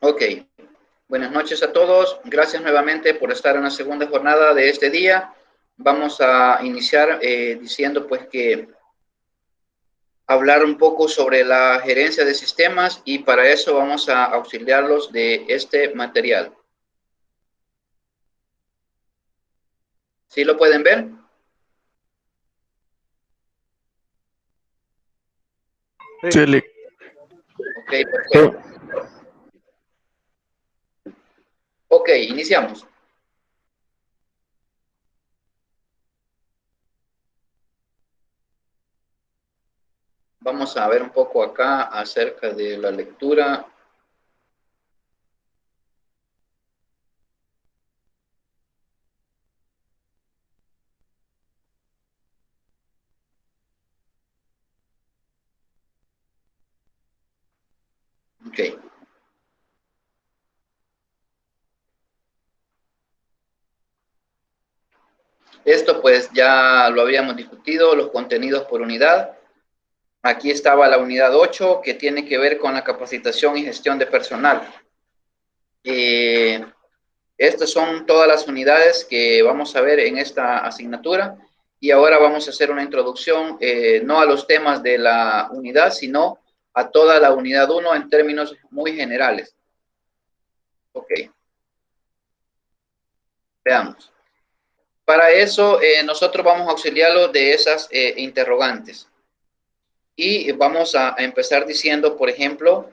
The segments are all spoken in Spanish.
Ok, buenas noches a todos. Gracias nuevamente por estar en la segunda jornada de este día. Vamos a iniciar diciendo pues que hablar un poco sobre la gerencia de sistemas y para eso vamos a auxiliarlos de este material. ¿Sí lo pueden ver? Sí, Ok, perfecto. Ok, iniciamos. Vamos a ver un poco acá acerca de la lectura. Ok. Esto pues ya lo habíamos discutido, los contenidos por unidad. Aquí estaba la unidad 8 que tiene que ver con la capacitación y gestión de personal. Estas son todas las unidades que vamos a ver en esta asignatura y ahora vamos a hacer una introducción no a los temas de la unidad, sino a toda la unidad 1 en términos muy generales. Ok, veamos. Para eso nosotros vamos a auxiliarlo de esas interrogantes y vamos a empezar diciendo, por ejemplo,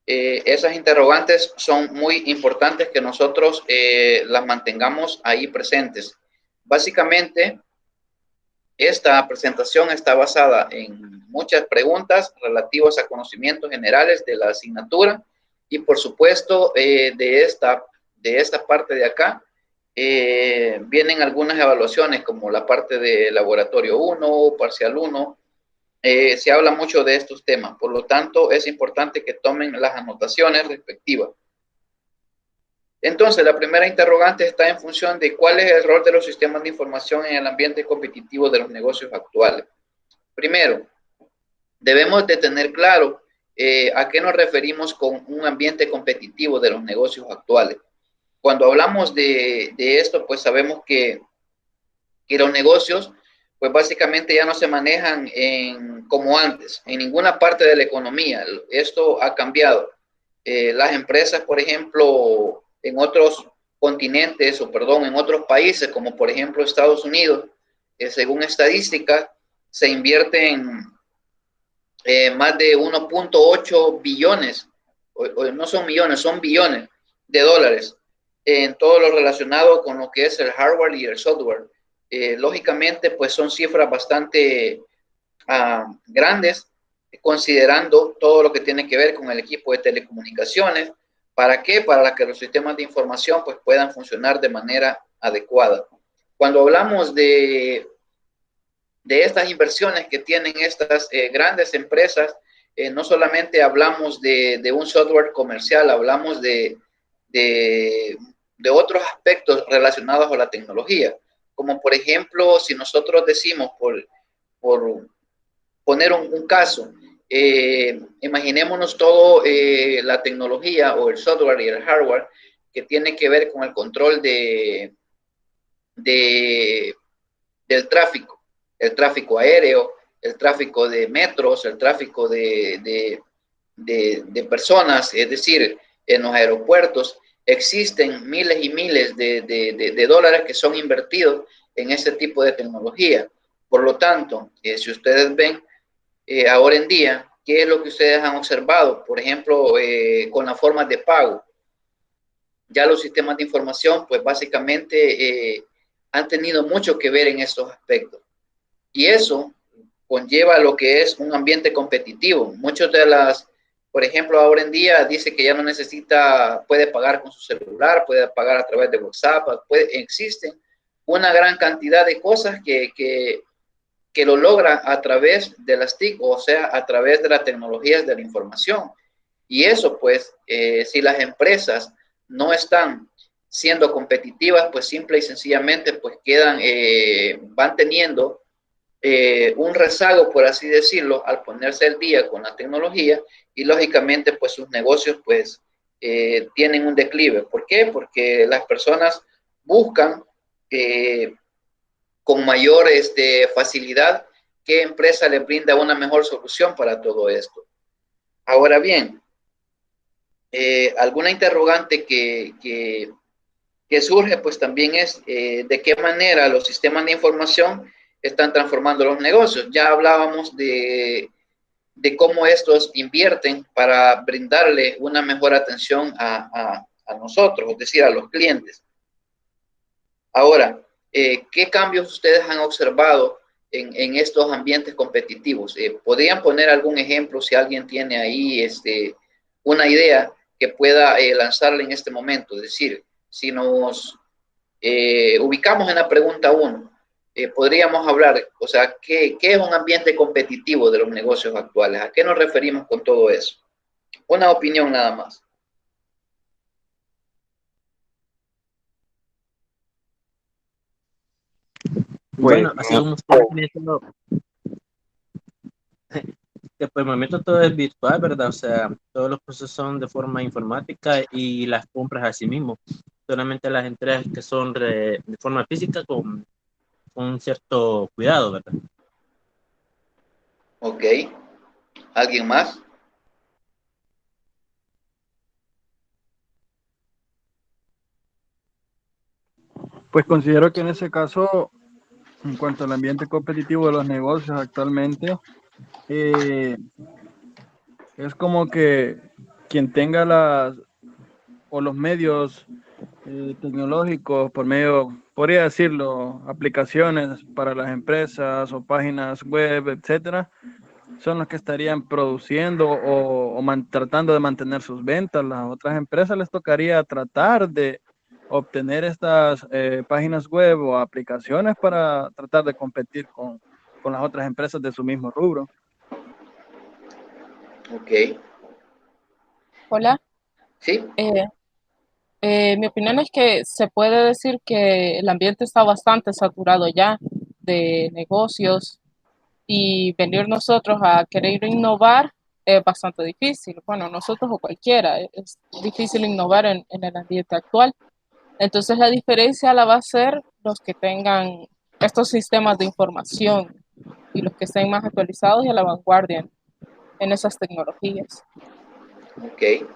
esas interrogantes son muy importantes que nosotros las mantengamos ahí presentes. Básicamente, esta presentación está basada en muchas preguntas relativas a conocimientos generales de la asignatura y, por supuesto, de esta parte de acá vienen algunas evaluaciones como la parte de laboratorio 1, parcial 1. Se habla mucho de estos temas, por lo tanto es importante que tomen las anotaciones respectivas. Entonces, la primera interrogante está en función de cuál es el rol de los sistemas de información en el ambiente competitivo de los negocios actuales. Primero, debemos de tener claro a qué nos referimos con un ambiente competitivo de los negocios actuales. Cuando hablamos de esto, pues sabemos que los negocios pues básicamente ya no se manejan como antes, en ninguna parte de la economía. Esto ha cambiado. Las empresas, por ejemplo, en otros continentes, o perdón, en otros países, como por ejemplo Estados Unidos, según estadísticas, se invierten más de 1.8 billones, o no son millones, son billones de dólares en todo lo relacionado con lo que es el hardware y el software. Lógicamente, pues son cifras bastante grandes, considerando todo lo que tiene que ver con el equipo de telecomunicaciones. ¿Para qué? Para que los sistemas de información pues, puedan funcionar de manera adecuada. Cuando hablamos de estas inversiones que tienen estas grandes empresas, no solamente hablamos de un software comercial, hablamos de otros aspectos relacionados a la tecnología, como por ejemplo, si nosotros decimos, por poner un caso, imaginémonos todo la tecnología o el software y el hardware que tiene que ver con el control de del tráfico, el tráfico aéreo, el tráfico de metros, el tráfico de personas, es decir, en los aeropuertos existen miles y miles de dólares que son invertidos en ese tipo de tecnología. Por lo tanto, si ustedes ven ahora en día, ¿qué es lo que ustedes han observado? Por ejemplo, con las formas de pago. Ya los sistemas de información, pues básicamente han tenido mucho que ver en estos aspectos. Y eso conlleva lo que es un ambiente competitivo. Muchos de las, por ejemplo, ahora en día dice que ya no necesita, puede pagar con su celular, puede pagar a través de WhatsApp, existen una gran cantidad de cosas que lo logran a través de las TIC, o sea, a través de las tecnologías de la información. Y eso, pues, si las empresas no están siendo competitivas, pues simple y sencillamente, pues quedan, van teniendo un rezago, por así decirlo, al ponerse al día con la tecnología y lógicamente, pues sus negocios, pues, tienen un declive. ¿Por qué? Porque las personas buscan con mayor facilidad qué empresa le brinda una mejor solución para todo esto. Ahora bien, alguna interrogante que surge pues también es de qué manera los sistemas de información están transformando los negocios. Ya hablábamos de cómo estos invierten para brindarle una mejor atención a nosotros, es decir, a los clientes. Ahora, ¿qué cambios ustedes han observado en estos ambientes competitivos? ¿Podrían poner algún ejemplo si alguien tiene ahí una idea que pueda lanzarle en este momento? Es decir, si nos ubicamos en la pregunta 1, podríamos hablar, o sea, ¿qué es un ambiente competitivo de los negocios actuales? ¿A qué nos referimos con todo eso? Una opinión nada más. Pues, Bueno, así como usted mencionó, que por el momento todo es virtual, ¿verdad? O sea, todos los procesos son de forma informática y las compras así mismo. Solamente las entregas que son de forma física con un cierto cuidado, ¿verdad? Ok. ¿Alguien más? pues considero que en ese caso, en cuanto al ambiente competitivo de los negocios actualmente, eh, es como que quien tenga las o los medios tecnológicos por medio, podría decirlo, aplicaciones para las empresas o páginas web, etcétera, son los que estarían produciendo o tratando de mantener sus ventas. Las otras empresas les tocaría tratar de obtener estas páginas web o aplicaciones para tratar de competir con las otras empresas de su mismo rubro. Ok. Hola, Sí. eh, mi opinión es que se puede decir que el ambiente está bastante saturado ya de negocios y venir nosotros a querer innovar es bastante difícil. Bueno, nosotros o cualquiera, es difícil innovar en el ambiente actual. Entonces la diferencia la va a ser los que tengan estos sistemas de información y los que estén más actualizados y a la vanguardia en esas tecnologías. Ok.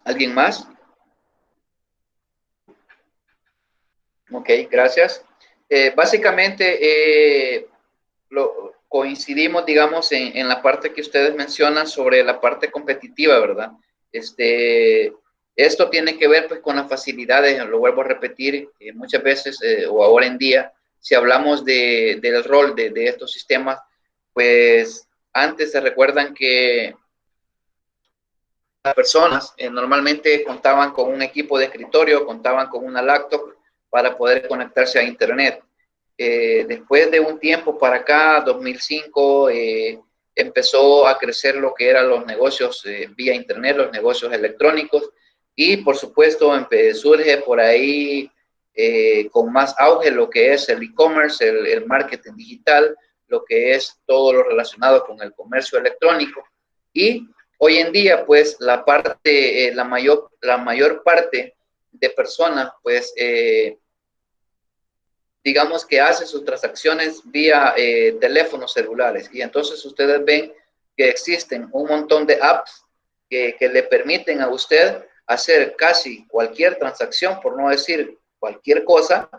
¿Alguien más? Ok, gracias. Básicamente, coincidimos, digamos, en la parte que ustedes mencionan sobre la parte competitiva, ¿verdad? Esto tiene que ver pues con las facilidades, lo vuelvo a repetir, muchas veces o ahora en día, si hablamos del rol de estos sistemas, pues antes se recuerdan que las personas normalmente contaban con un equipo de escritorio, contaban con una laptop para poder conectarse a Internet. Después de un tiempo para acá, 2005, empezó a crecer lo que eran los negocios vía Internet, los negocios electrónicos, y por supuesto surge por ahí con más auge lo que es el e-commerce, el marketing digital, lo que es todo lo relacionado con el comercio electrónico. Y hoy en día, pues, la mayor parte de personas, pues, digamos que hace sus transacciones vía teléfonos celulares. Y entonces ustedes ven que existen un montón de apps que le permiten a usted hacer casi cualquier transacción, por no decir cualquier cosa,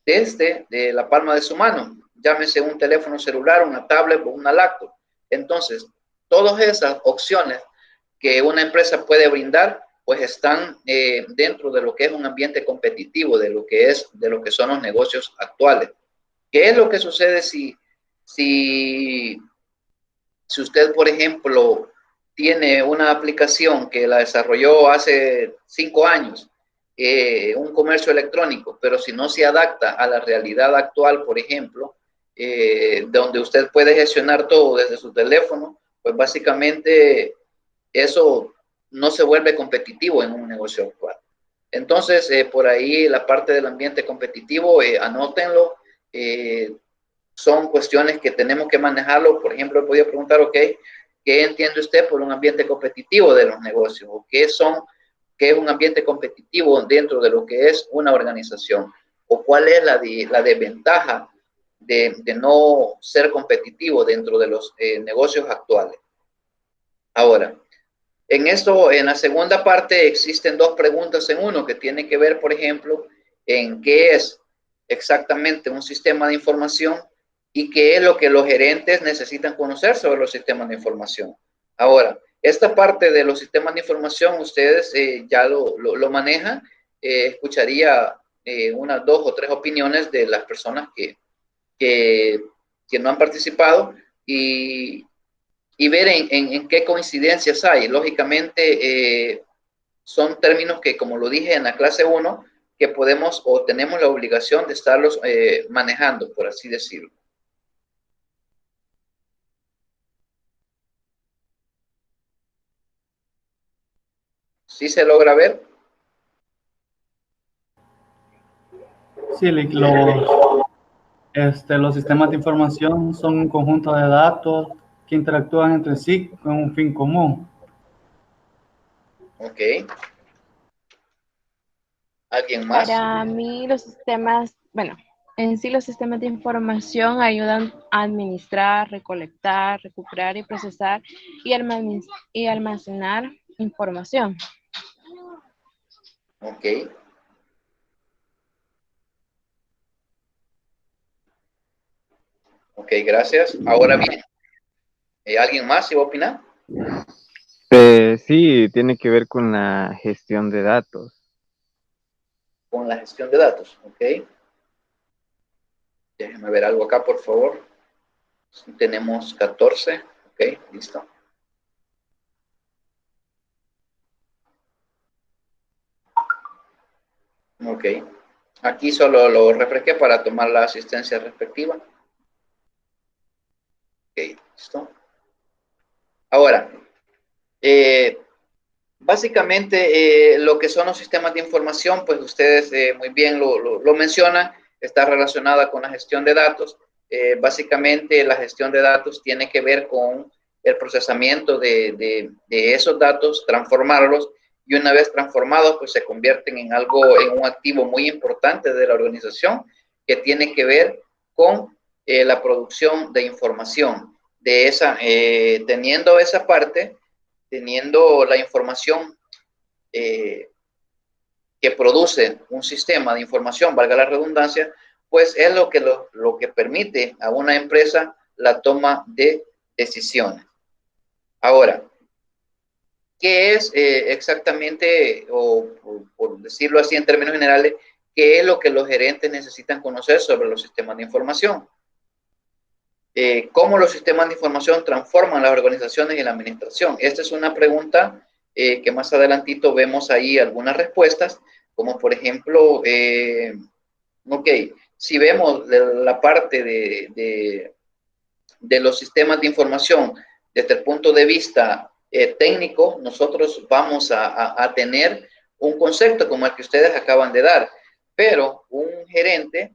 desde de la palma de su mano. Llámese un teléfono celular, una tablet o una laptop. Entonces, todas esas opciones que una empresa puede brindar, pues están dentro de lo que es un ambiente competitivo, de lo que son los negocios actuales. ¿Qué es lo que sucede si, si usted, por ejemplo, tiene una aplicación que la desarrolló hace 5 años, un comercio electrónico, pero si no se adapta a la realidad actual, por ejemplo, donde usted puede gestionar todo desde su teléfono, pues básicamente eso no se vuelve competitivo en un negocio actual. Entonces, por ahí la parte del ambiente competitivo, anótenlo. Son cuestiones que tenemos que manejarlo. Por ejemplo, he podido preguntar, ok, ¿qué entiende usted por un ambiente competitivo de los negocios? ¿O qué es un ambiente competitivo dentro de lo que es una organización? ¿O cuál es la desventaja de no ser competitivo dentro de los negocios actuales? Ahora, en la segunda parte existen dos preguntas en uno que tienen que ver, por ejemplo, en qué es exactamente un sistema de información y qué es lo que los gerentes necesitan conocer sobre los sistemas de información. Ahora, esta parte de los sistemas de información, ustedes ya lo manejan. Escucharía unas 2 o 3 opiniones de las personas que no han participado y ver en qué coincidencias hay. Lógicamente, son términos que, como lo dije en la clase 1, que podemos o tenemos la obligación de estarlos manejando, por así decirlo. ¿Sí se logra ver? Sí, los sistemas de información son un conjunto de datos que interactúan entre sí con un fin común. Ok. ¿Alguien más? Para mí los sistemas, bueno, en sí los sistemas de información ayudan a administrar, recolectar, recuperar y procesar y almacenar información. Ok. Ok, gracias. Ahora bien, ¿alguien más iba a opinar? Sí, tiene que ver con la gestión de datos. Con la gestión de datos, ok. Déjenme ver algo acá, por favor. Tenemos 14, ok, listo. Ok. Aquí solo lo refresqué para tomar la asistencia respectiva. Ok, listo. Ahora, básicamente lo que son los sistemas de información, pues ustedes muy bien lo mencionan, está relacionada con la gestión de datos. Básicamente la gestión de datos tiene que ver con el procesamiento de esos datos, transformarlos, y una vez transformados, pues se convierten en en un activo muy importante de la organización que tiene que ver con la producción de información. Teniendo esa parte, teniendo la información que produce un sistema de información, valga la redundancia, pues es lo que permite a una empresa la toma de decisiones. Ahora, ¿qué es exactamente, o por decirlo así en términos generales, qué es lo que los gerentes necesitan conocer sobre los sistemas de información? ¿Cómo los sistemas de información transforman las organizaciones y la administración? Esta es una pregunta que más adelantito vemos ahí algunas respuestas, como por ejemplo, ok, si vemos la parte de los sistemas de información desde el punto de vista técnico, nosotros vamos a tener un concepto como el que ustedes acaban de dar, pero un gerente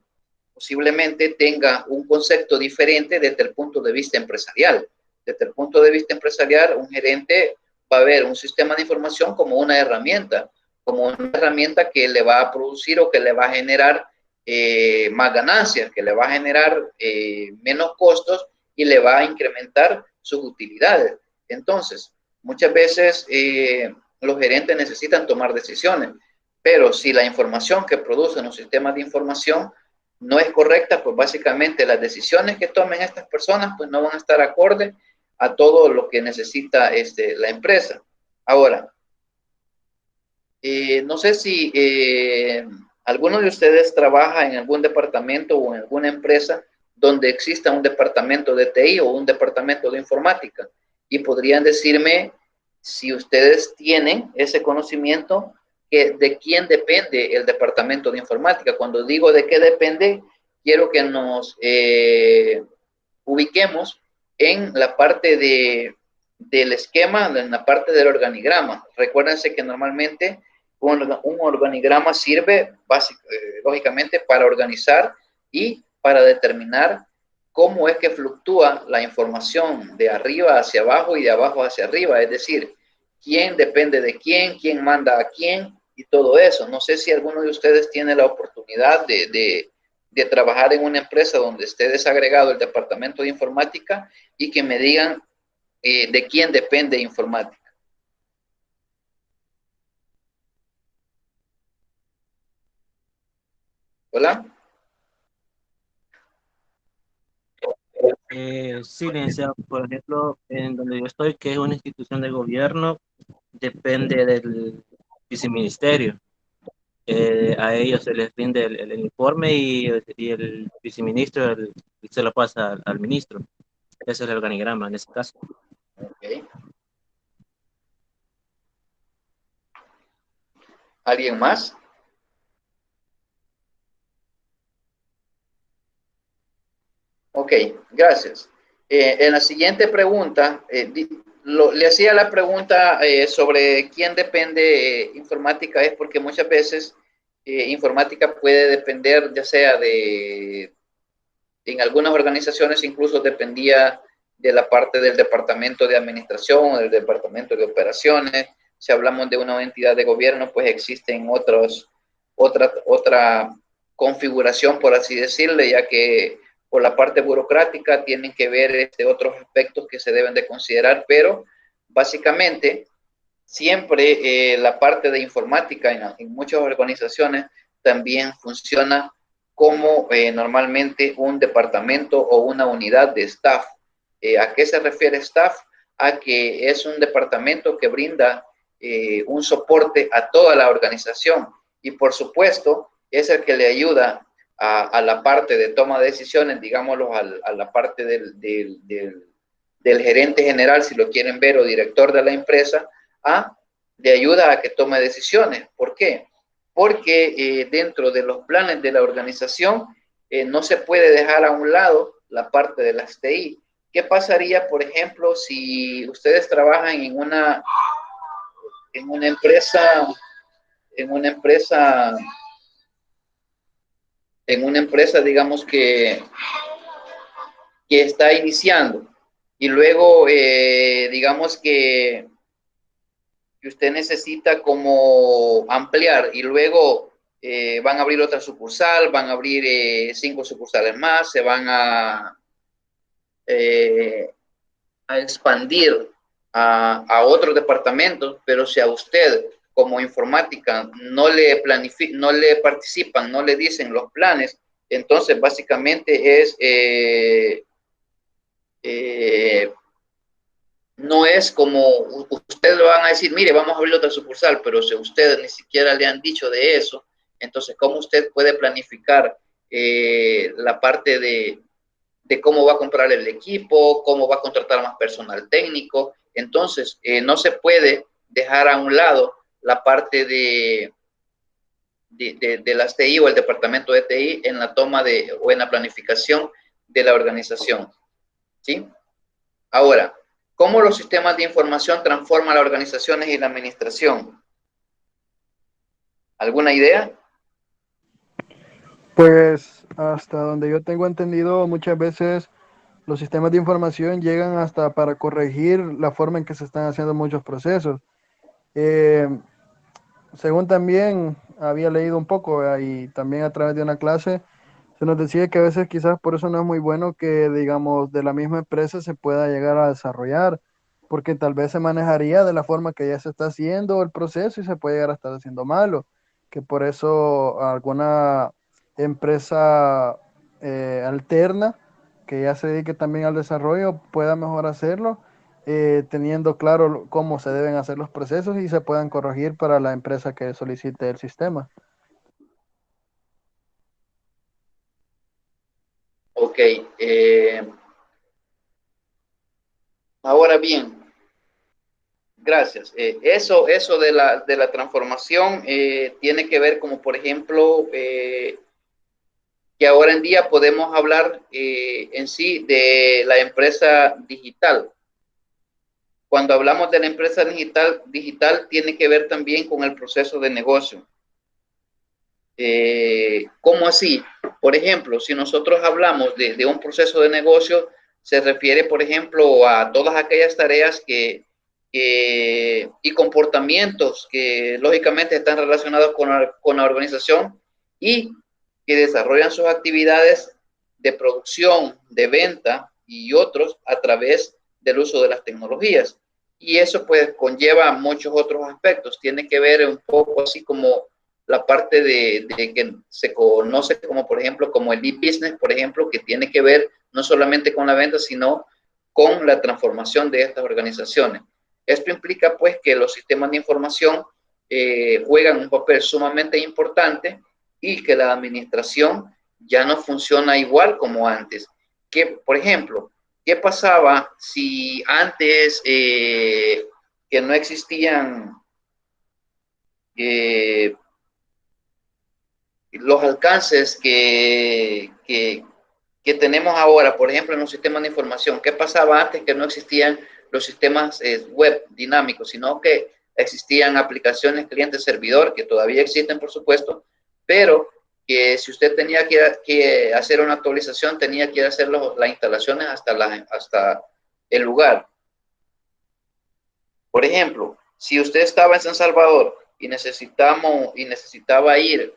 posiblemente tenga un concepto diferente desde el punto de vista empresarial. Desde el punto de vista empresarial, un gerente va a ver un sistema de información como una herramienta que le va a producir o que le va a generar más ganancias, que le va a generar menos costos y le va a incrementar sus utilidades. Entonces, muchas veces los gerentes necesitan tomar decisiones, pero si la información que producen los sistemas de información no es correcta, pues básicamente las decisiones que tomen estas personas pues no van a estar acorde a todo lo que necesita la empresa. Ahora, no sé si alguno de ustedes trabaja en algún departamento o en alguna empresa donde exista un departamento de TI o un departamento de informática, y podrían decirme si ustedes tienen ese conocimiento de quién depende el departamento de informática. Cuando digo de qué depende, quiero que nos ubiquemos en la parte del esquema, en la parte del organigrama. Recuérdense que normalmente un organigrama sirve lógicamente para organizar y para determinar cómo es que fluctúa la información de arriba hacia abajo y de abajo hacia arriba, es decir, quién depende de quién manda a quién y todo eso. No sé si alguno de ustedes tiene la oportunidad de trabajar en una empresa donde esté desagregado el departamento de informática y que me digan de quién depende informática. ¿Hola? Sí, licenciado, por ejemplo, en donde yo estoy, que es una institución de gobierno, depende del viceministerio. A ellos se les rinde el informe y el viceministro se lo pasa al ministro. Ese es el organigrama en ese caso. Okay. ¿Alguien más? Ok, gracias. En la siguiente pregunta, le hacía la pregunta sobre quién depende informática, es porque muchas veces informática puede depender, ya sea en algunas organizaciones incluso dependía de la parte del departamento de administración o del departamento de operaciones. Si hablamos de una entidad de gobierno, pues existen otra configuración, por así decirle, ya que por la parte burocrática tienen que ver otros aspectos que se deben de considerar, pero básicamente siempre la parte de informática en muchas organizaciones también funciona como normalmente un departamento o una unidad de staff. ¿A qué se refiere staff? A que es un departamento que brinda un soporte a toda la organización y por supuesto es el que le ayuda a la parte de toma de decisiones, digámoslo, a la parte del gerente general, si lo quieren ver, o director de la empresa, de ayuda a que tome decisiones. ¿Por qué? Porque dentro de los planes de la organización no se puede dejar a un lado la parte de las TI. ¿Qué pasaría, por ejemplo, si ustedes trabajan en una empresa, digamos que está iniciando y luego, digamos que usted necesita como ampliar y luego van a abrir otra sucursal, van a abrir 5 sucursales más, se van a expandir a otros departamentos, pero si a usted como informática no le participan, no le dicen los planes, entonces básicamente no es como ustedes le van a decir, mire, vamos a abrir otra sucursal, pero si ustedes ni siquiera le han dicho de eso, entonces, ¿cómo usted puede planificar la parte de cómo va a comprar el equipo, cómo va a contratar más personal técnico? Entonces, no se puede dejar a un lado la parte de las TI o el departamento de TI en la toma o en la planificación de la organización. ¿Sí? Ahora, ¿cómo los sistemas de información transforman las organizaciones y la administración? ¿Alguna idea? Pues hasta donde yo tengo entendido, muchas veces los sistemas de información llegan hasta para corregir la forma en que se están haciendo muchos procesos. Eh, Según también había leído un poco y también a través de una clase, se nos decía que a veces quizás por eso no es muy bueno que, digamos, de la misma empresa se pueda llegar a desarrollar, porque tal vez se manejaría de la forma que ya se está haciendo el proceso y se puede llegar a estar haciendo malo, que por eso alguna empresa alterna que ya se dedique también al desarrollo pueda mejor hacerlo, teniendo claro cómo se deben hacer los procesos y se puedan corregir para la empresa que solicite el sistema. Ok. Ahora bien, gracias. Eso de la transformación tiene que ver como, por ejemplo, que ahora en día podemos hablar en sí de la empresa digital. Cuando hablamos de la empresa digital tiene que ver también con el proceso de negocio. ¿Cómo así? Por ejemplo, si nosotros hablamos de un proceso de negocio, se refiere, por ejemplo, a todas aquellas tareas y comportamientos que lógicamente están relacionados con la organización y que desarrollan sus actividades de producción, de venta y otros a través del uso de las tecnologías. Y eso pues conlleva muchos otros aspectos. Tiene que ver un poco así como la parte de que se conoce como, por ejemplo, como el e-business, por ejemplo, que tiene que ver no solamente con la venta, sino con la transformación de estas organizaciones. Esto implica, pues, que los sistemas de información juegan un papel sumamente importante y que la administración ya no funciona igual como antes. Que, por ejemplo, ¿qué pasaba si antes que no existían los alcances que tenemos ahora, por ejemplo, en los sistemas de información? ¿Qué pasaba antes que no existían los sistemas web dinámicos, sino que existían aplicaciones cliente-servidor, que todavía existen, por supuesto, pero que si usted tenía que hacer una actualización, tenía que hacer las instalaciones hasta el lugar? Por ejemplo, si usted estaba en San Salvador y necesitaba ir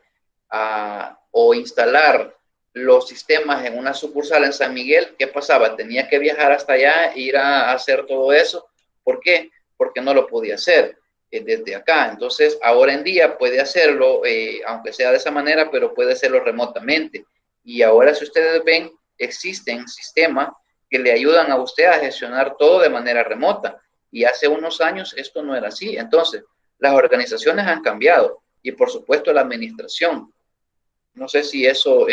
o instalar los sistemas en una sucursal en San Miguel, ¿qué pasaba? Tenía que viajar hasta allá e ir a hacer todo eso. ¿Por qué? Porque no lo podía hacer desde acá. Entonces, ahora en día puede hacerlo, aunque sea de esa manera, pero puede hacerlo remotamente. Y ahora, si ustedes ven, existen sistemas que le ayudan a usted a gestionar todo de manera remota. Y hace unos años esto no era así. Entonces, las organizaciones han cambiado y, por supuesto, la administración. No sé si eso,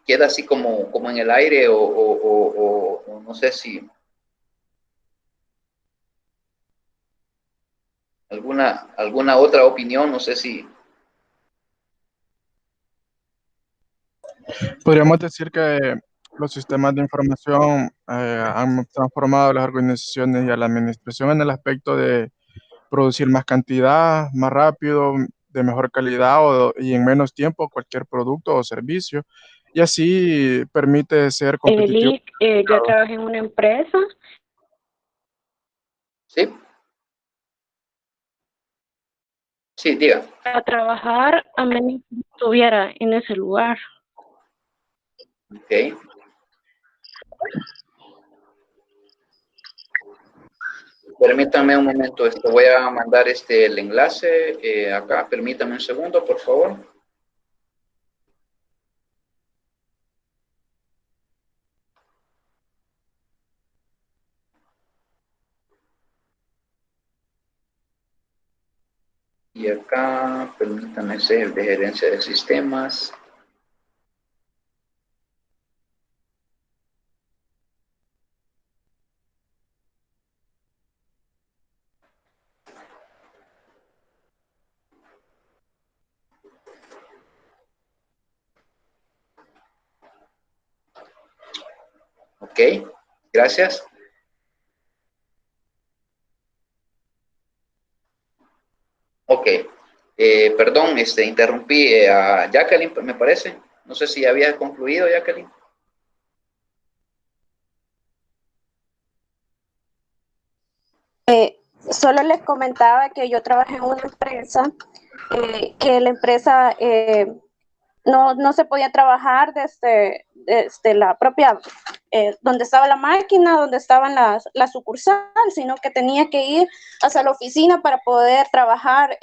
queda así como en el aire o no sé si alguna otra opinión, no sé si. Podríamos decir que los sistemas de información han transformado a las organizaciones y a la administración en el aspecto de producir más cantidad, más rápido, de mejor calidad y en menos tiempo cualquier producto o servicio. Y así permite ser competitivo. Eli, yo trabajé en una empresa. Sí. Sí, diga. A trabajar a menos que estuviera en ese lugar. Ok. Permítanme un momento, voy a mandar el enlace acá. Permítame un segundo, por favor. Y acá, permítame ser el de gerencia de sistemas. Ok, gracias. Ok, perdón, interrumpí a Jacqueline, me parece. No sé si había concluido, Jacqueline. Solo les comentaba que yo trabajé en una empresa, que la empresa no se podía trabajar desde la propia, donde estaba la máquina, donde estaban la sucursal, sino que tenía que ir hacia la oficina para poder trabajar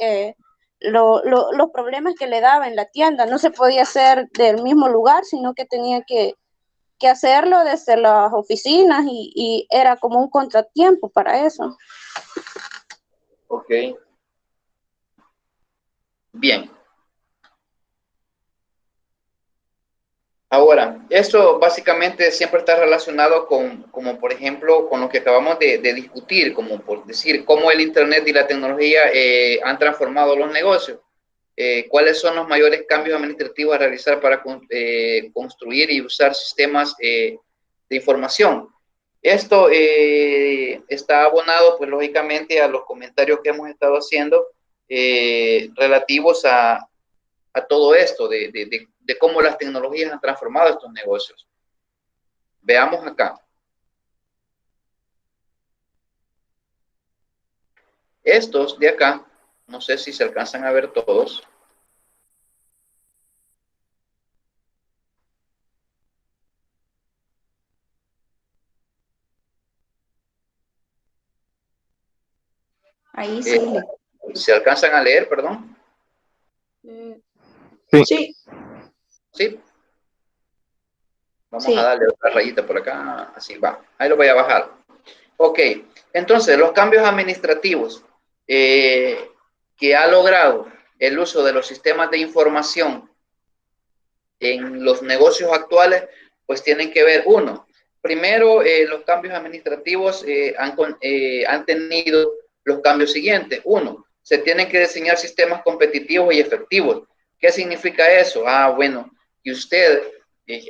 los problemas que le daba en la tienda. No se podía hacer del mismo lugar, sino que tenía que hacerlo desde las oficinas y era como un contratiempo para eso. Ok. Bien. Ahora, esto básicamente siempre está relacionado como por ejemplo, con lo que acabamos de discutir, como por decir, cómo el Internet y la tecnología han transformado los negocios. ¿Cuáles son los mayores cambios administrativos a realizar para construir y usar sistemas de información? Esto está abonado, pues lógicamente, a los comentarios que hemos estado haciendo relativos a todo esto, de cómo las tecnologías han transformado estos negocios. Veamos acá. Estos de acá, no sé si se alcanzan a ver todos. Ahí sí. ¿Se alcanzan a leer, perdón? Sí. Sí. Vamos Sí. a darle otra rayita por acá. Así va. Ahí lo voy a bajar. Ok. Entonces, los cambios administrativos que ha logrado el uso de los sistemas de información en los negocios actuales, pues tienen que ver, uno, primero, los cambios administrativos han tenido los cambios siguientes. Uno, se tienen que diseñar sistemas competitivos y efectivos. ¿Qué significa eso? Bueno, y usted,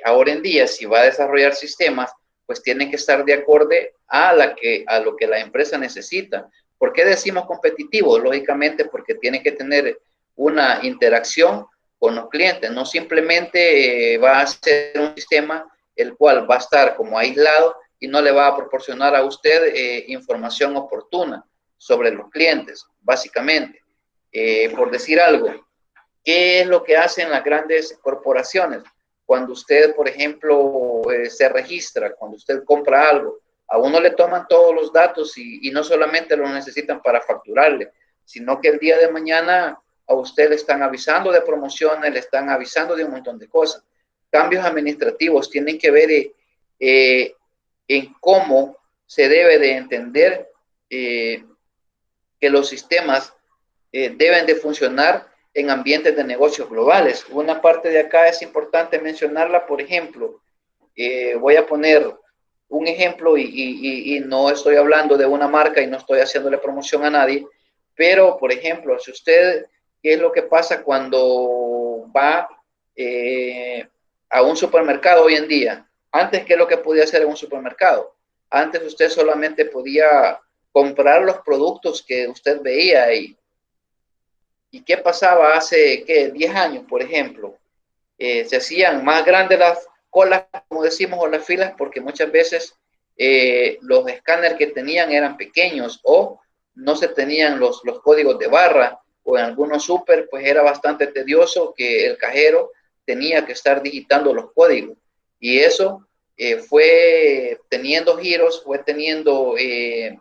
ahora en día, si va a desarrollar sistemas, pues tiene que estar de acuerdo a lo que la empresa necesita. ¿Por qué decimos competitivo? Lógicamente, porque tiene que tener una interacción con los clientes, no simplemente va a ser un sistema el cual va a estar como aislado y no le va a proporcionar a usted información oportuna sobre los clientes, básicamente. Por decir algo, ¿qué es lo que hacen las grandes corporaciones? Cuando usted, por ejemplo, se registra, cuando usted compra algo, a uno le toman todos los datos y no solamente lo necesitan para facturarle, sino que el día de mañana a usted le están avisando de promociones, le están avisando de un montón de cosas. Cambios administrativos tienen que ver en cómo se debe de entender que los sistemas deben de funcionar en ambientes de negocios globales. Una parte de acá es importante mencionarla, por ejemplo, voy a poner un ejemplo y no estoy hablando de una marca y no estoy haciéndole promoción a nadie, pero, por ejemplo, si usted, ¿qué es lo que pasa cuando va a un supermercado hoy en día? Antes, ¿qué es lo que podía hacer en un supermercado? Antes usted solamente podía comprar los productos que usted veía ahí. ¿Y qué pasaba hace, qué, 10 años, por ejemplo? Se hacían más grandes las colas, como decimos, o las filas, porque muchas veces los escáneres que tenían eran pequeños o no se tenían los códigos de barra, o en algunos súper, pues era bastante tedioso que el cajero tenía que estar digitando los códigos. Y eso fue teniendo giros, fue teniendo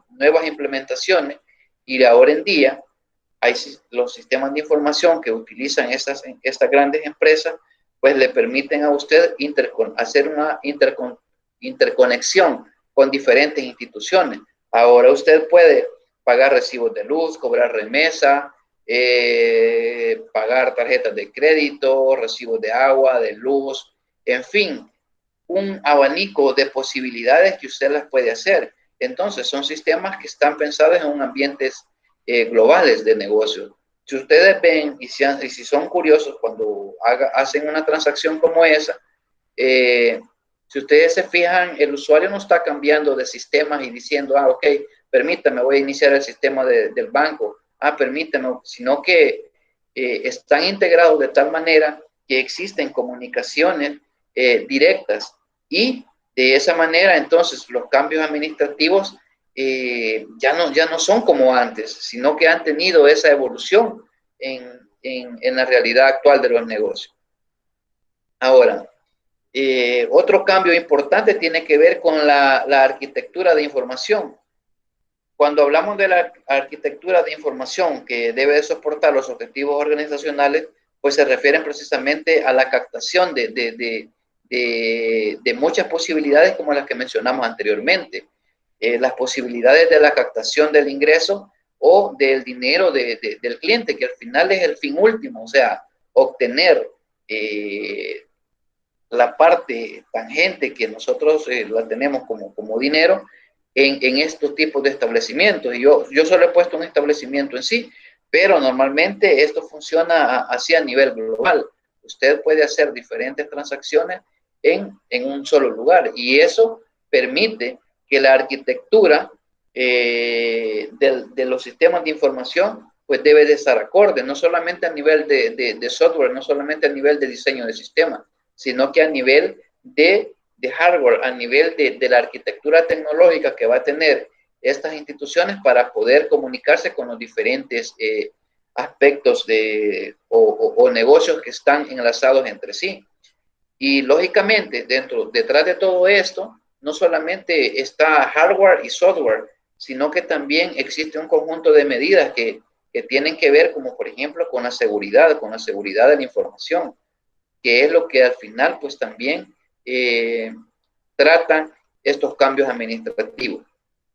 nuevas implementaciones, y ahora en día hay los sistemas de información que utilizan estas grandes empresas, pues le permiten a usted hacer una interconexión con diferentes instituciones. Ahora usted puede pagar recibos de luz, cobrar remesa, pagar tarjetas de crédito, recibos de agua, de luz, en fin, un abanico de posibilidades que usted las puede hacer. Entonces, son sistemas que están pensados en un ambientes globales de negocios. Si ustedes ven y si son curiosos cuando hacen una transacción como esa, si ustedes se fijan, el usuario no está cambiando de sistemas y diciendo, ok, permítame, voy a iniciar el sistema del banco, permítame, sino que están integrados de tal manera que existen comunicaciones directas, y de esa manera entonces los cambios administrativos ya no son como antes, sino que han tenido esa evolución en la realidad actual de los negocios. Ahora, otro cambio importante tiene que ver con la arquitectura de información. Cuando hablamos de la arquitectura de información que debe de soportar los objetivos organizacionales, pues se refieren precisamente a la captación de muchas posibilidades como las que mencionamos anteriormente. Las posibilidades de la captación del ingreso o del dinero del cliente, que al final es el fin último, o sea, obtener la parte tangente que nosotros la tenemos como dinero en estos tipos de establecimientos. Y yo solo he puesto un establecimiento en sí, pero normalmente esto funciona así a nivel global. Usted puede hacer diferentes transacciones en un solo lugar, y eso permite que la arquitectura de los sistemas de información pues debe de estar acorde, no solamente a nivel de software, no solamente a nivel de diseño de sistema, sino que a nivel de hardware, a nivel de la arquitectura tecnológica que va a tener estas instituciones para poder comunicarse con los diferentes aspectos o negocios que están enlazados entre sí. Y lógicamente, detrás de todo esto, no solamente está hardware y software, sino que también existe un conjunto de medidas que tienen que ver, como por ejemplo, con la seguridad de la información, que es lo que al final, pues también tratan estos cambios administrativos.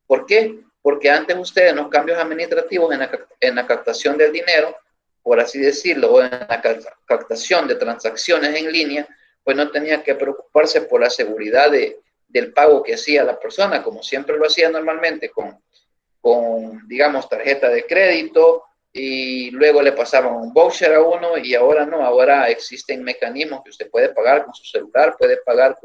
¿Por qué? Porque antes ustedes, los cambios administrativos en la captación del dinero, por así decirlo, o en la captación de transacciones en línea, pues no tenía que preocuparse por la seguridad del pago que hacía la persona, como siempre lo hacía normalmente con digamos, tarjeta de crédito, y luego le pasaban un voucher a uno, y ahora no, ahora existen mecanismos que usted puede pagar con su celular, puede pagar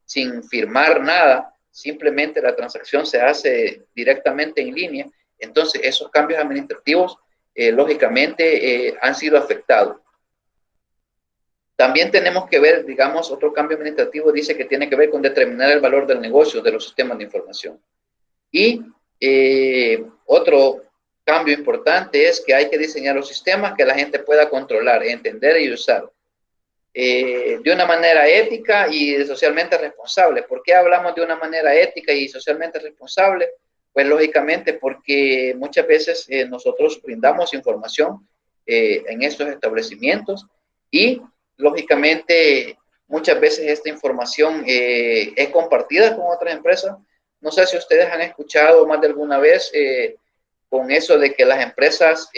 sin firmar nada, simplemente la transacción se hace directamente en línea. Entonces, esos cambios administrativos, lógicamente, han sido afectados. También tenemos que ver, digamos, otro cambio administrativo dice que tiene que ver con determinar el valor del negocio de los sistemas de información. Y otro cambio importante es que hay que diseñar los sistemas que la gente pueda controlar, entender y usar de una manera ética y socialmente responsable. ¿Por qué hablamos de una manera ética y socialmente responsable? Pues lógicamente porque muchas veces nosotros brindamos información en estos establecimientos y lógicamente muchas veces esta información es compartida con otras empresas. No sé si ustedes han escuchado más de alguna vez con eso de que las empresas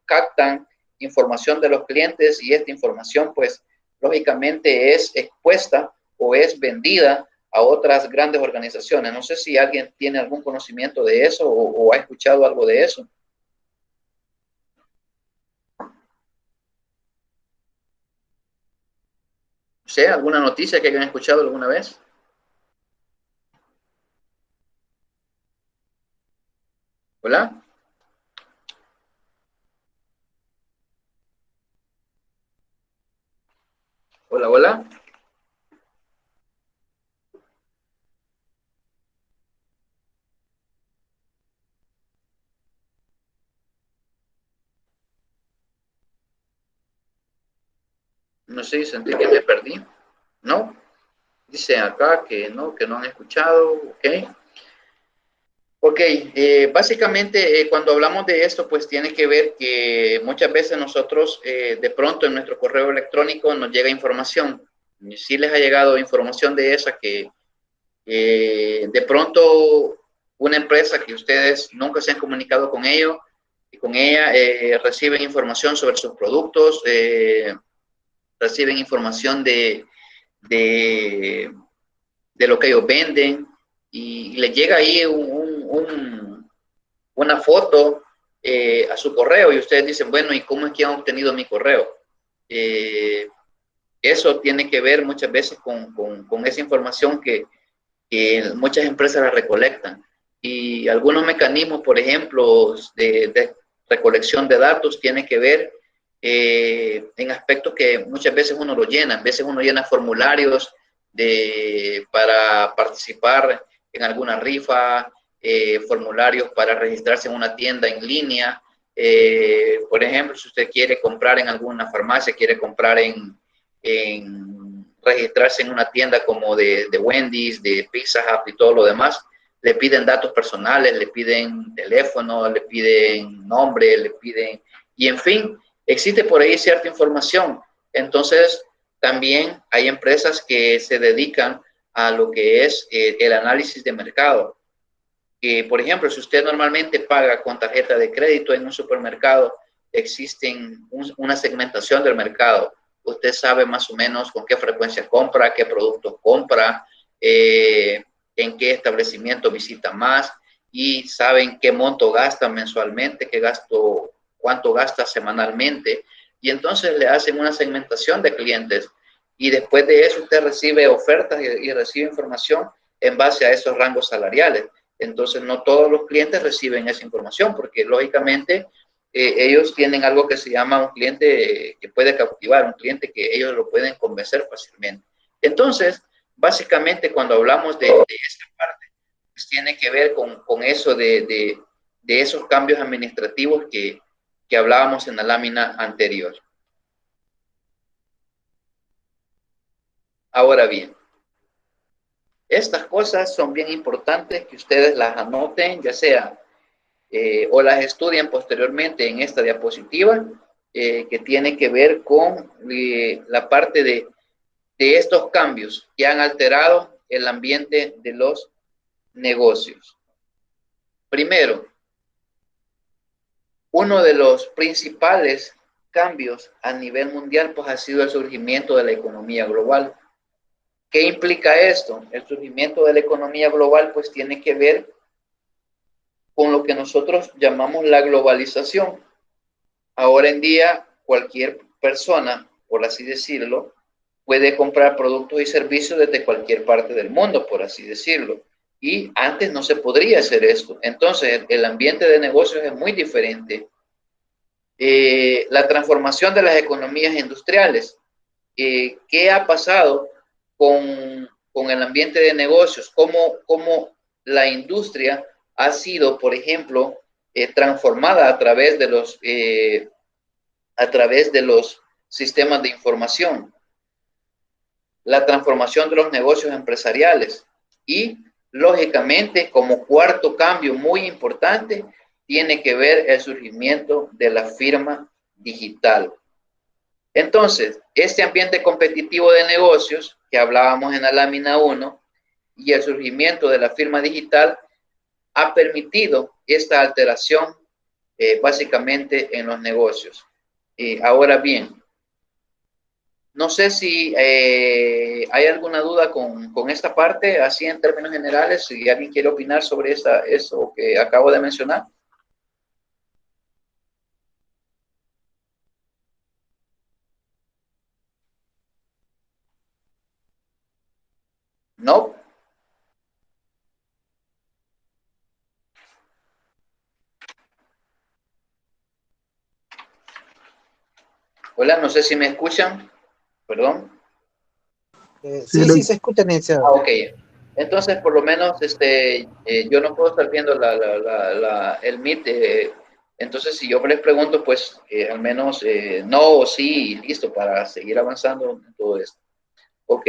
captan información de los clientes y esta información pues lógicamente es expuesta o es vendida a otras grandes organizaciones. No sé si alguien tiene algún conocimiento de eso o ha escuchado algo de eso. ¿Sí? ¿Alguna noticia que hayan escuchado alguna vez? ¿Hola? Hola, hola. No sé, sentí que me perdí. ¿No? Dice acá que no han escuchado. Ok. Ok, básicamente cuando hablamos de esto, pues tiene que ver que muchas veces nosotros de pronto en nuestro correo electrónico nos llega información. Si les ha llegado información de esa que de pronto una empresa que ustedes nunca se han comunicado con ellos y con ella reciben información sobre sus productos, reciben información de lo que ellos venden y les llega ahí una foto a su correo y ustedes dicen, bueno, ¿y cómo es que han obtenido mi correo? Eso tiene que ver muchas veces con esa información que muchas empresas la recolectan. Y algunos mecanismos, por ejemplo, de recolección de datos, tiene que ver en aspectos que muchas veces uno lo llena. A veces uno llena formularios para participar en alguna rifa, formularios para registrarse en una tienda en línea. Por ejemplo, si usted quiere comprar en alguna farmacia, quiere comprar registrarse en una tienda como de Wendy's, de Pizza Hut y todo lo demás, le piden datos personales, le piden teléfono, le piden nombre, le piden, y en fin, existe por ahí cierta información. Entonces, también hay empresas que se dedican a lo que es el análisis de mercado. Por ejemplo, si usted normalmente paga con tarjeta de crédito en un supermercado, existen una segmentación del mercado. Usted sabe más o menos con qué frecuencia compra, qué productos compra, en qué establecimiento visita más y saben qué monto gasta mensualmente, cuánto gasta semanalmente. Y entonces le hacen una segmentación de clientes y después de eso usted recibe ofertas y recibe información en base a esos rangos salariales. Entonces, no todos los clientes reciben esa información porque, lógicamente, ellos tienen algo que se llama un cliente que puede cautivar, un cliente que ellos lo pueden convencer fácilmente. Entonces, básicamente, cuando hablamos de esta parte, pues tiene que ver con eso de esos cambios administrativos que hablábamos en la lámina anterior. Ahora bien, estas cosas son bien importantes que ustedes las anoten, ya sea o las estudien posteriormente en esta diapositiva, que tiene que ver con la parte de estos cambios que han alterado el ambiente de los negocios. Primero, uno de los principales cambios a nivel mundial pues ha sido el surgimiento de la economía global. ¿Qué implica esto? El surgimiento de la economía global pues tiene que ver con lo que nosotros llamamos la globalización. Ahora en día cualquier persona, por así decirlo, puede comprar productos y servicios desde cualquier parte del mundo, por así decirlo. Y antes no se podría hacer esto. Entonces el ambiente de negocios es muy diferente. La transformación de las economías industriales. ¿Qué ha pasado con el ambiente de negocios? ¿Cómo la industria ha sido, por ejemplo, transformada a través de los sistemas de información? La transformación de los negocios empresariales. Y, lógicamente, como cuarto cambio muy importante, tiene que ver el surgimiento de la firma digital. Entonces, este ambiente competitivo de negocios que hablábamos en la lámina 1 y el surgimiento de la firma digital ha permitido esta alteración básicamente en los negocios. Ahora bien, no sé si hay alguna duda con esta parte, así en términos generales, si alguien quiere opinar sobre eso que acabo de mencionar. ¿No? Hola, no sé si me escuchan. Perdón. Sí, se escucha, licenciado. Ok. Entonces, por lo menos, yo no puedo estar viendo el Meet. Entonces, si yo les pregunto, pues, al menos no o sí, y listo, para seguir avanzando en todo esto. Ok.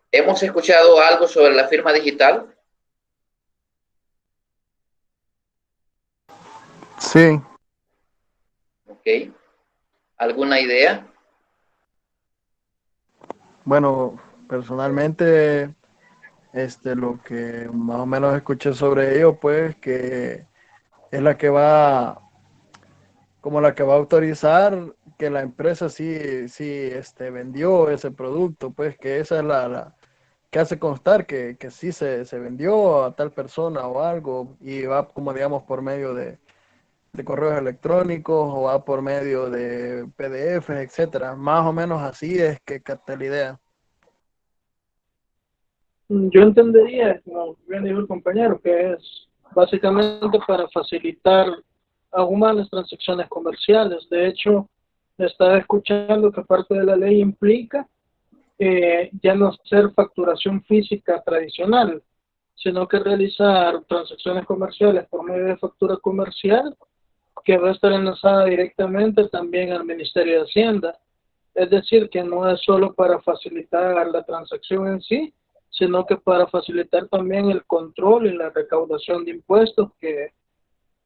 ¿Hemos escuchado algo sobre la firma digital? Sí. Ok. ¿Alguna idea? Bueno, personalmente, lo que más o menos escuché sobre ello, pues, que es como la que va a autorizar que la empresa sí, vendió ese producto, pues, que esa es la que hace constar que sí se vendió a tal persona o algo, y va, como digamos, por medio de correos electrónicos o va por medio de PDF, etcétera. Más o menos así es que capta la idea. Yo entendería, como bien dijo el compañero, que es básicamente para facilitar aún más las transacciones comerciales. De hecho, estaba escuchando que parte de la ley implica ya no hacer facturación física tradicional, sino que realizar transacciones comerciales por medio de factura comercial que va a estar enlazada directamente también al Ministerio de Hacienda. Es decir, que no es solo para facilitar la transacción en sí, sino que para facilitar también el control y la recaudación de impuestos que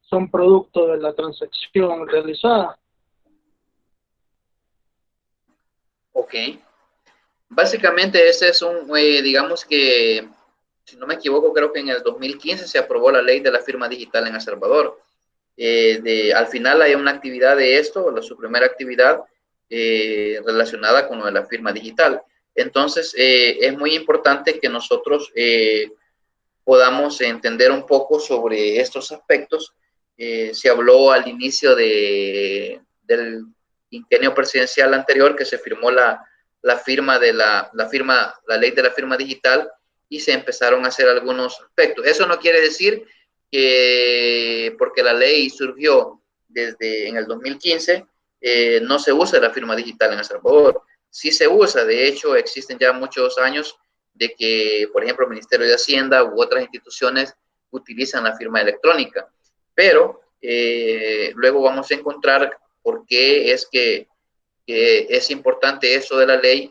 son producto de la transacción realizada. Ok. Básicamente ese es digamos que, si no me equivoco, creo que en el 2015 se aprobó la ley de la firma digital en El Salvador. Al final hay una actividad de esto, su primera actividad relacionada con lo de la firma digital. Entonces, es muy importante que nosotros podamos entender un poco sobre estos aspectos. Se habló al inicio del quinquenio presidencial anterior que se firmó la ley de la firma digital, y se empezaron a hacer algunos aspectos. Eso no quiere decir que porque la ley surgió desde en el 2015, no se usa la firma digital en El Salvador. Sí se usa, de hecho existen ya muchos años de que, por ejemplo, el Ministerio de Hacienda u otras instituciones utilizan la firma electrónica, pero luego vamos a encontrar por qué es que es importante eso de la ley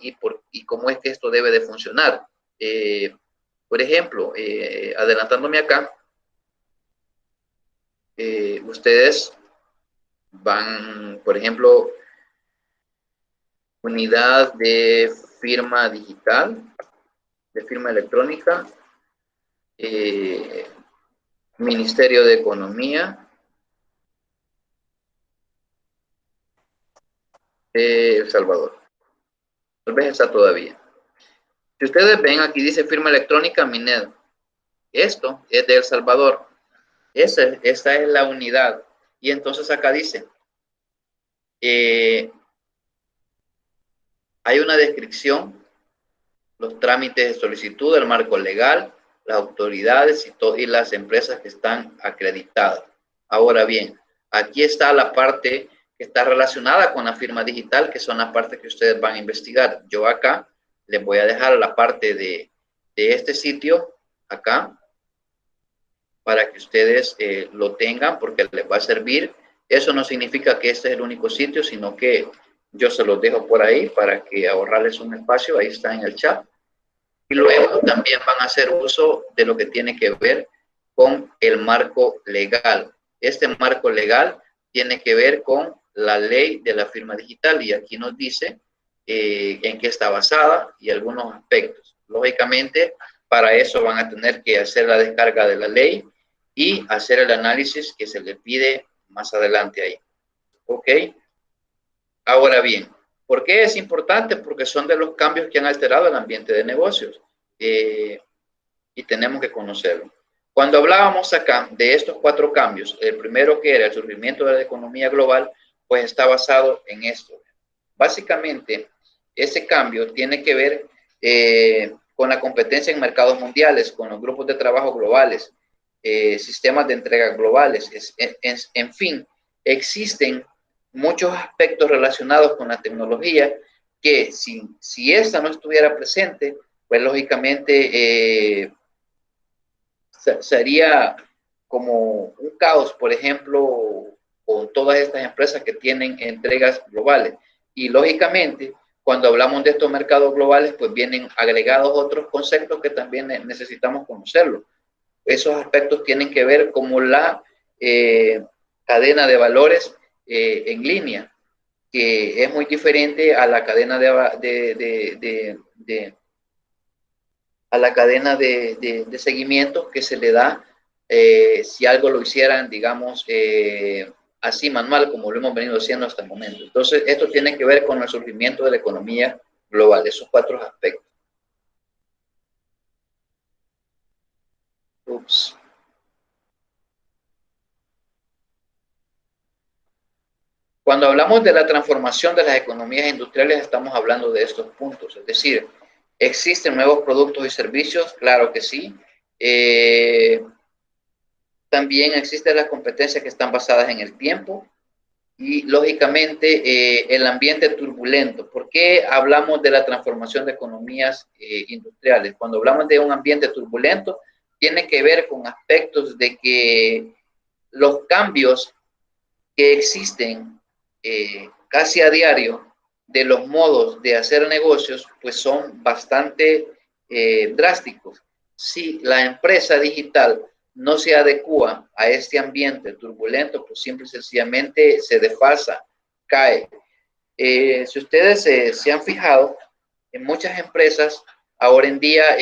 y cómo es que esto debe de funcionar. Por ejemplo, adelantándome acá, ustedes van, por ejemplo, unidad de firma digital, de firma electrónica, Ministerio de Economía, El Salvador. Tal vez está todavía. Si ustedes ven, aquí dice firma electrónica MINED. Esto es de El Salvador. Esta es la unidad. Y entonces acá dice, hay una descripción, los trámites de solicitud, el marco legal, las autoridades y las empresas que están acreditadas. Ahora bien, aquí está la parte que está relacionada con la firma digital, que son las partes que ustedes van a investigar. Yo acá les voy a dejar la parte de este sitio, acá, para que ustedes lo tengan, porque les va a servir. Eso no significa que este es el único sitio, sino que yo se los dejo por ahí para que ahorrarles un espacio. Ahí está en el chat. Y luego también van a hacer uso de lo que tiene que ver con el marco legal. Este marco legal tiene que ver con la ley de la firma digital y aquí nos dice en qué está basada y algunos aspectos. Lógicamente, para eso van a tener que hacer la descarga de la ley y hacer el análisis que se le pide más adelante ahí. ¿Ok? Ahora bien, ¿por qué es importante? Porque son de los cambios que han alterado el ambiente de negocios y tenemos que conocerlo. Cuando hablábamos acá de estos 4 cambios, el primero que era el surgimiento de la economía global, pues está basado en esto. Básicamente, ese cambio tiene que ver con la competencia en mercados mundiales, con los grupos de trabajo globales, sistemas de entrega globales, en fin, existen muchos aspectos relacionados con la tecnología que si esta no estuviera presente, pues lógicamente sería como un caos, por ejemplo, con todas estas empresas que tienen entregas globales. Y lógicamente, cuando hablamos de estos mercados globales, pues vienen agregados otros conceptos que también necesitamos conocerlos. Esos aspectos tienen que ver como la cadena de valores en línea, que es muy diferente a la cadena a la cadena de seguimiento que se le da si algo lo hicieran, digamos, así manual, como lo hemos venido haciendo hasta el momento. Entonces, esto tiene que ver con el surgimiento de la economía global, esos 4 aspectos. Ups. Cuando hablamos de la transformación de las economías industriales, estamos hablando de estos puntos, es decir, ¿existen nuevos productos y servicios? Claro que sí. También existen las competencias que están basadas en el tiempo y, lógicamente, el ambiente turbulento. ¿Por qué hablamos de la transformación de economías industriales? Cuando hablamos de un ambiente turbulento, tiene que ver con aspectos de que los cambios que existen casi a diario de los modos de hacer negocios, pues son bastante drásticos. Si la empresa digital no se adecua a este ambiente turbulento, pues simple y sencillamente se desfasa, cae. Si ustedes se han fijado, en muchas empresas ahora en día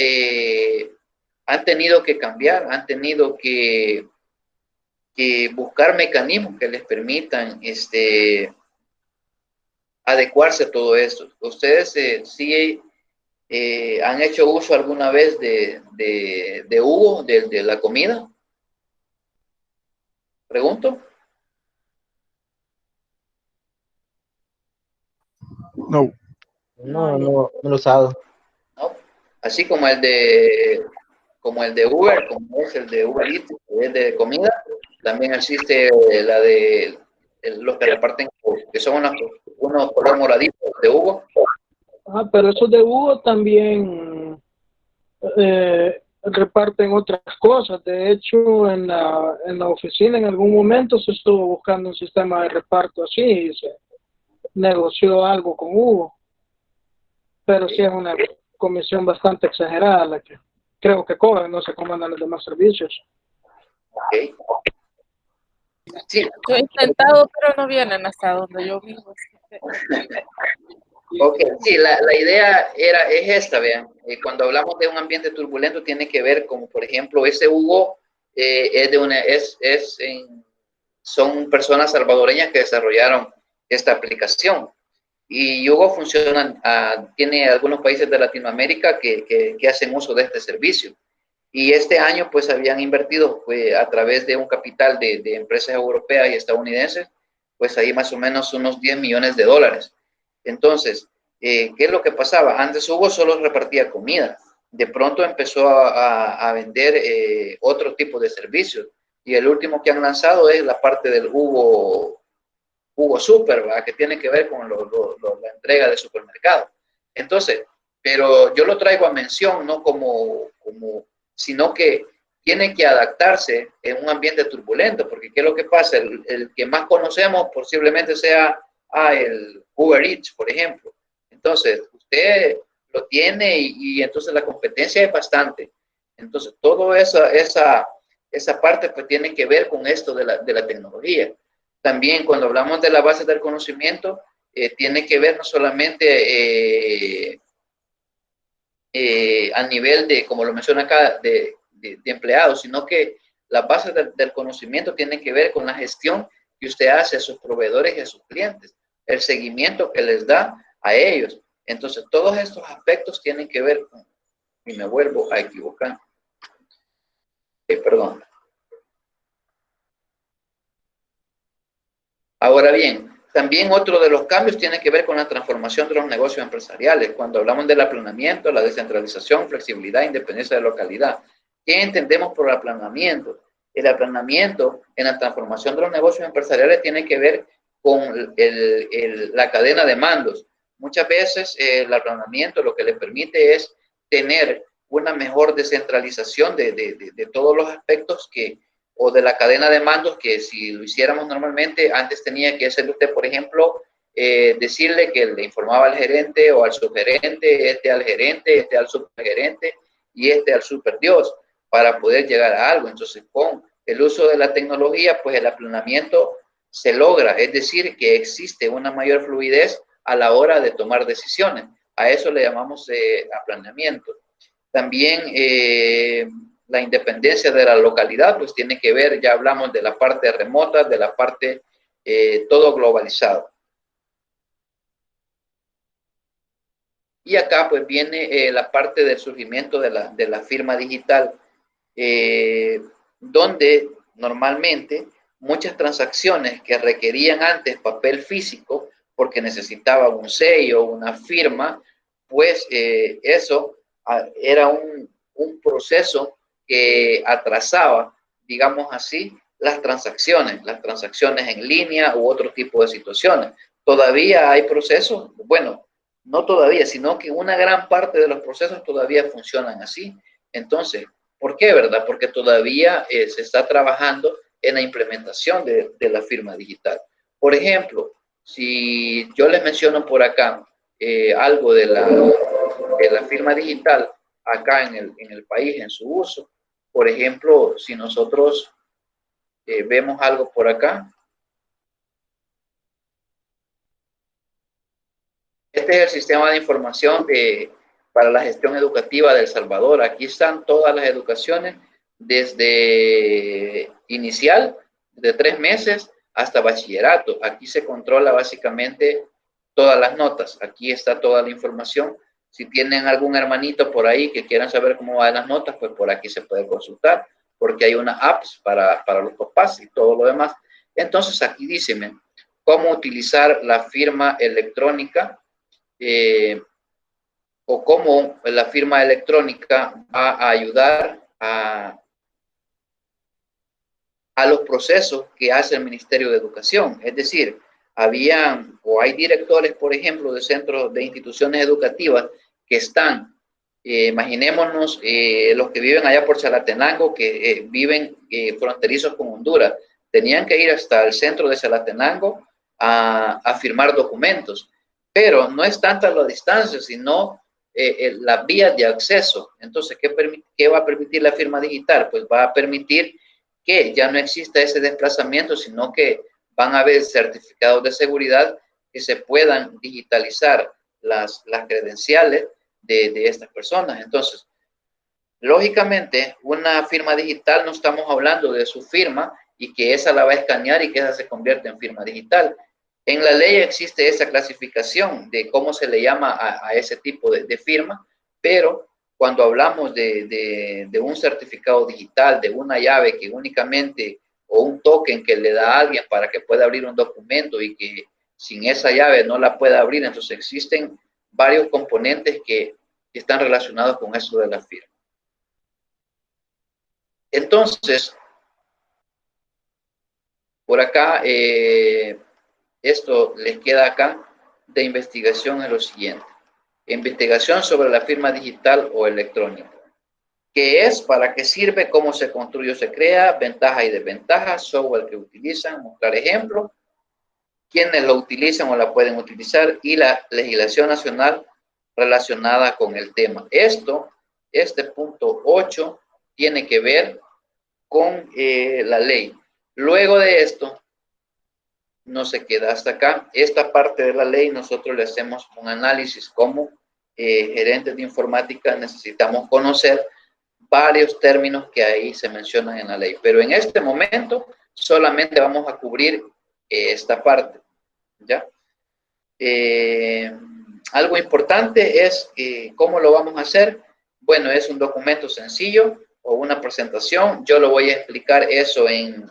han tenido que cambiar, han tenido que buscar mecanismos que les permitan adecuarse a todo esto. ¿Ustedes sí han hecho uso alguna vez de Hugo, de la comida? Pregunto. No. No lo he usado. No. así como el de Uber, como es el de Uber Eats, que es de comida, también existe la de los que reparten, que son unos color moraditos de Hugo. Pero esos de Hugo también reparten otras cosas. De hecho, en la oficina en algún momento se estuvo buscando un sistema de reparto así y se negoció algo con Hugo. Pero sí es una comisión bastante exagerada la que creo que cobran, no sé cómo andan los demás servicios. Okay. Sí. Yo he intentado, pero no vienen hasta donde yo vivo. Ok, sí, la idea es esta, vean. Cuando hablamos de un ambiente turbulento tiene que ver como, por ejemplo, ese Hugo son personas salvadoreñas que desarrollaron esta aplicación. Y Hugo funciona, tiene algunos países de Latinoamérica que hacen uso de este servicio. Y este año, pues, habían invertido a través de un capital de empresas europeas y estadounidenses, pues ahí más o menos unos 10 millones de dólares. Entonces, ¿qué es lo que pasaba? Antes Hugo solo repartía comida. De pronto empezó a vender otro tipo de servicios. Y el último que han lanzado es la parte del Hugo Super, ¿verdad? Que tiene que ver con la entrega de supermercado. Entonces, pero yo lo traigo a mención, no sino que tiene que adaptarse en un ambiente turbulento, porque ¿qué es lo que pasa? El que más conocemos posiblemente sea el Uber Eats, por ejemplo. Entonces, usted lo tiene y entonces la competencia es bastante. Entonces, toda esa parte pues tiene que ver con esto de la tecnología. También cuando hablamos de la base del conocimiento, tiene que ver no solamente a nivel de, como lo menciona acá, de empleados, sino que las bases del conocimiento tienen que ver con la gestión que usted hace a sus proveedores y a sus clientes, el seguimiento que les da a ellos. Entonces, todos estos aspectos tienen que ver con, y me vuelvo a equivocar. Perdón. Ahora bien, también otro de los cambios tiene que ver con la transformación de los negocios empresariales. Cuando hablamos del aplanamiento, la descentralización, flexibilidad, independencia de localidad. ¿Qué entendemos por aplanamiento? El aplanamiento en la transformación de los negocios empresariales tiene que ver con la cadena de mandos. Muchas veces el aplanamiento lo que le permite es tener una mejor descentralización de todos los aspectos o de la cadena de mandos, que si lo hiciéramos normalmente, antes tenía que hacer usted, por ejemplo, decirle que le informaba al gerente o al subgerente, este al gerente, este al subgerente y este al superdios, para poder llegar a algo. Entonces, con el uso de la tecnología, pues el aplanamiento se logra, es decir, que existe una mayor fluidez a la hora de tomar decisiones. A eso le llamamos aplanamiento. También la independencia de la localidad, pues tiene que ver, ya hablamos de la parte remota, de la parte todo globalizado. Y acá pues viene la parte del surgimiento de la firma digital, donde normalmente muchas transacciones que requerían antes papel físico, porque necesitaba un sello, una firma, pues eso era un proceso que atrasaba, digamos así, las transacciones en línea u otro tipo de situaciones. Todavía hay procesos, bueno, no todavía, sino que una gran parte de los procesos todavía funcionan así. Entonces, ¿por qué, verdad? Porque todavía se está trabajando en la implementación de la firma digital. Por ejemplo, si yo les menciono por acá algo de la firma digital acá en el país, en su uso, por ejemplo, si nosotros vemos algo por acá, este es el sistema de información para la gestión educativa de El Salvador. Aquí están todas las educaciones, desde inicial, de 3 meses, hasta bachillerato. Aquí se controla básicamente todas las notas. Aquí está toda la información. Si tienen algún hermanito por ahí que quieran saber cómo van las notas, pues por aquí se puede consultar, porque hay una apps para los papás y todo lo demás. Entonces aquí dice cómo utilizar la firma electrónica, o cómo la firma electrónica va a ayudar a los procesos que hace el Ministerio de Educación. Es decir, habían o hay directores, por ejemplo, de centros de instituciones educativas que están, imaginémonos los que viven allá por Chalatenango, que viven fronterizos con Honduras, tenían que ir hasta el centro de Chalatenango a firmar documentos, pero no es tanta la distancia, sino las vías de acceso. Entonces, ¿qué va a permitir la firma digital? Pues va a permitir que ya no exista ese desplazamiento, sino que van a haber certificados de seguridad que se puedan digitalizar las credenciales de estas personas. Entonces, lógicamente, una firma digital no estamos hablando de su firma y que esa la va a escanear y que esa se convierte en firma digital. En la ley existe esa clasificación de cómo se le llama a ese tipo de firma, pero cuando hablamos de un certificado digital, de una llave que únicamente, o un token que le da a alguien para que pueda abrir un documento y que sin esa llave no la pueda abrir, entonces existen varios componentes que están relacionados con eso de la firma. Entonces, por acá, esto les queda acá de investigación es lo siguiente. Investigación sobre la firma digital o electrónica. ¿Qué es? ¿Para qué sirve? ¿Cómo se construye o se crea? Ventajas y desventajas. Software que utilizan. Mostrar ejemplos. ¿Quiénes lo utilizan o la pueden utilizar? Y la legislación nacional relacionada con el tema. Este punto 8 tiene que ver con la ley. Luego de esto, no se queda hasta acá. Esta parte de la ley nosotros le hacemos un análisis como gerentes de informática. Necesitamos conocer varios términos que ahí se mencionan en la ley, pero en este momento solamente vamos a cubrir esta parte, ¿ya? Algo importante es cómo lo vamos a hacer. Bueno, es un documento sencillo o una presentación. Yo lo voy a explicar eso en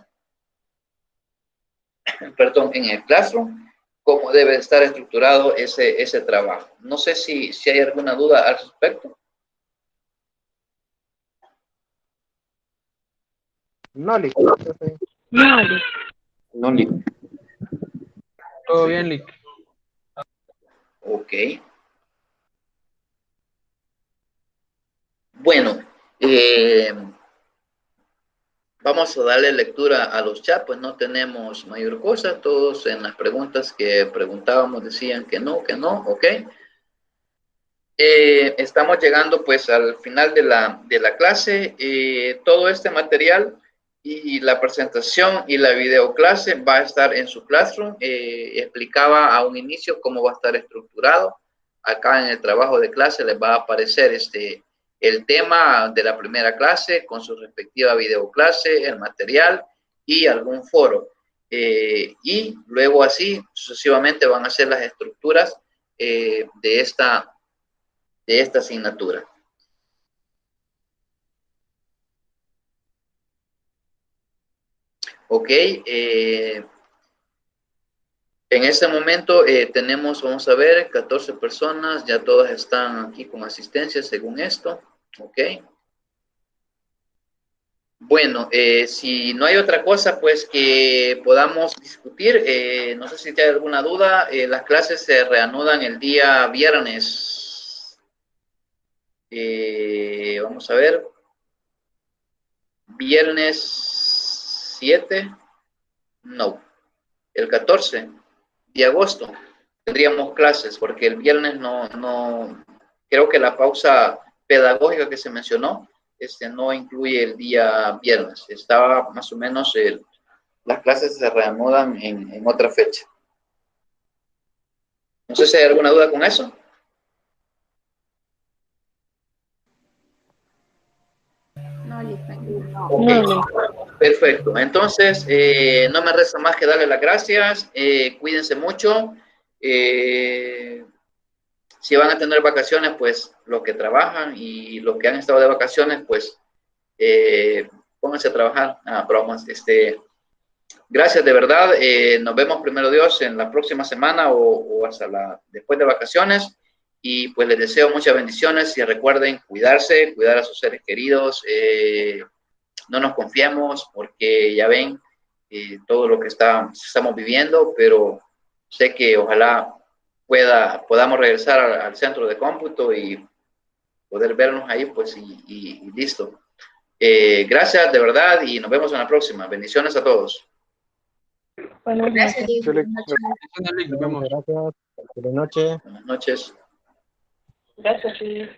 el Classroom, cómo debe estar estructurado ese trabajo. No sé si hay alguna duda al respecto. No, Lick. No, Lick. Todo bien, Lick. Ok. Bueno, vamos a darle lectura a los chats, pues no tenemos mayor cosa. Todos en las preguntas que preguntábamos decían que no, ok. Estamos llegando pues al final de la clase. Todo este material y la presentación y la videoclase va a estar en su Classroom. Explicaba a un inicio cómo va a estar estructurado. Acá en el trabajo de clase les va a aparecer el tema de la primera clase con su respectiva videoclase, el material y algún foro. Y luego así sucesivamente van a ser las estructuras de esta asignatura. Ok, en este momento tenemos, vamos a ver, 14 personas, ya todas están aquí con asistencia según esto. Ok. Bueno, si no hay otra cosa, pues que podamos discutir. No sé si hay alguna duda. Las clases se reanudan el día viernes. Vamos a ver. Viernes 7. No. El 14 de agosto tendríamos clases porque el viernes no creo que la pausa pedagógica que se mencionó no incluye el día viernes. Estaba más o menos, las clases se reanudan en otra fecha. No sé si hay alguna duda con eso. No, okay. Perfecto. Entonces, no me resta más que darle las gracias. Cuídense mucho. Si van a tener vacaciones, pues los que trabajan y los que han estado de vacaciones, pues pónganse a trabajar. Bromas. Gracias de verdad. Nos vemos primero Dios en la próxima semana o hasta después de vacaciones. y pues les deseo muchas bendiciones y recuerden cuidarse, cuidar a sus seres queridos, no nos confiemos porque ya ven todo lo que estamos viviendo, pero sé que ojalá podamos regresar al centro de cómputo y poder vernos ahí, pues, y listo. Gracias de verdad y nos vemos en la próxima. Bendiciones a todos. Buenas noches. Nos vemos. Gracias. Buenas noches. Buenas noches. Gracias, sí.